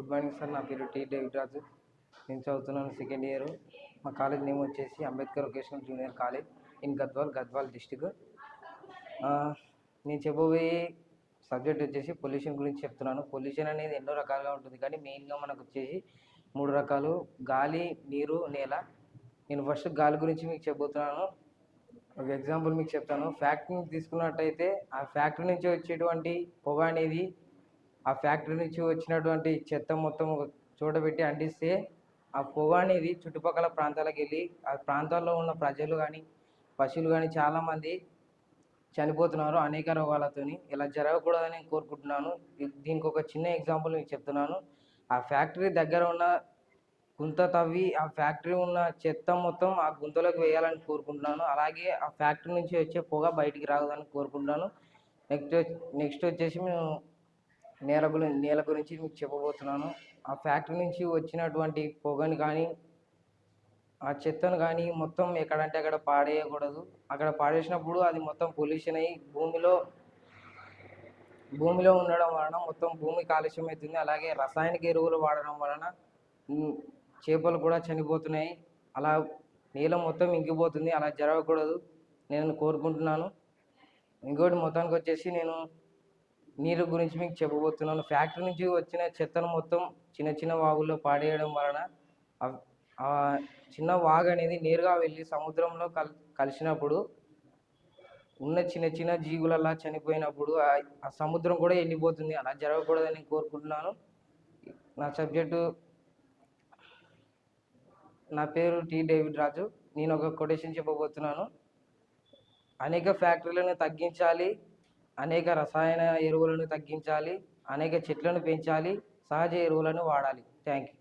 Good morning sir. నా పేరు T David రాజు. నేను చదువుతున్నాను సెకండ్ ఇయర్. మా కాలేజ్ నేమ్ వచ్చేసి Ambedkar vocational junior college in Gadwal district. నేను చెప్పబోయే సబ్జెక్ట్ వచ్చేసి పొల్యూషన్ గురించి చెప్తున్నాను. పొల్యూషన్ అనేది ఎన్నో రకాలుగా ఉంటుంది, కానీ మెయిన్గా మనకు వచ్చేసి 3 రకాలు: గాలి, నీరు, నేల. నేను ఫస్ట్ గాలి గురించి మీకు చెప్పబోతున్నాను. ఒక ఎగ్జాంపుల్ మీకు చెప్తాను. ఫ్యాక్టరీని తీసుకున్నట్టయితే ఆ ఫ్యాక్టరీ నుంచి వచ్చేటువంటి పొగ అనేది ఆ ఫ్యాక్టరీ నుంచి వచ్చినటువంటి చెత్త మొత్తం ఒక చోట పెట్టి అంటిస్తే ఆ పొగ అనేది చుట్టుపక్కల ప్రాంతాలకు వెళ్ళి ఆ ప్రాంతాల్లో ఉన్న ప్రజలు కానీ పశువులు కానీ చాలామంది చనిపోతున్నారు అనేక రోగాలతోని. ఇలా జరగకూడదని నేను కోరుకుంటున్నాను. దీనికి ఒక చిన్న ఎగ్జాంపుల్ మీకు చెప్తున్నాను. ఆ ఫ్యాక్టరీ దగ్గర ఉన్న గుంత తవ్వి ఆ ఫ్యాక్టరీ ఉన్న చెత్త మొత్తం ఆ గుంతలోకి వేయాలని కోరుకుంటున్నాను. అలాగే ఆ ఫ్యాక్టరీ నుంచి వచ్చే పొగ బయటికి రాదని కోరుకుంటున్నాను. నెక్స్ట్ వచ్చేసి మేము నేల గురించి మీకు చెప్పబోతున్నాను. ఆ ఫ్యాక్టరీ నుంచి వచ్చినటువంటి పొగని కానీ ఆ చెత్తను కానీ మొత్తం ఎక్కడంటే అక్కడ పాడేయకూడదు. అక్కడ పాడేసినప్పుడు అది మొత్తం పొల్యూషన్ అయ్యి భూమిలో ఉండడం వలన మొత్తం భూమి కాలుష్యం అవుతుంది. అలాగే రసాయనిక ఎరువులు వాడడం వలన చేపలు కూడా చనిపోతున్నాయి. అలా నీళ్ళ మొత్తం ఇంకిపోతుంది. అలా జరగకూడదు నేను కోరుకుంటున్నాను. ఇంకోటి మొత్తానికి వచ్చేసి నేను నీరు గురించి మీకు చెప్పబోతున్నాను. ఫ్యాక్టరీ నుంచి వచ్చిన చెత్తను మొత్తం చిన్న వాగుల్లో పాడేయడం వలన ఆ చిన్న వాగు అనేది నేరుగా వెళ్ళి సముద్రంలో కలిసినప్పుడు ఉన్న చిన్న జీవులలా చనిపోయినప్పుడు ఆ సముద్రం కూడా ఎండిపోతుంది. అలా జరగకూడదని కోరుకుంటున్నాను. నా పేరు టి డేవిడ్ రాజు. నేను ఒక కొటేషన్ చెప్పబోతున్నాను. అనేక ఫ్యాక్టరీలను తగ్గించాలి, అనేక రసాయన ఎరువులను తగ్గించాలి, అనేక చెట్లను పెంచాలి, సహజ ఎరువులను వాడాలి. Thank you.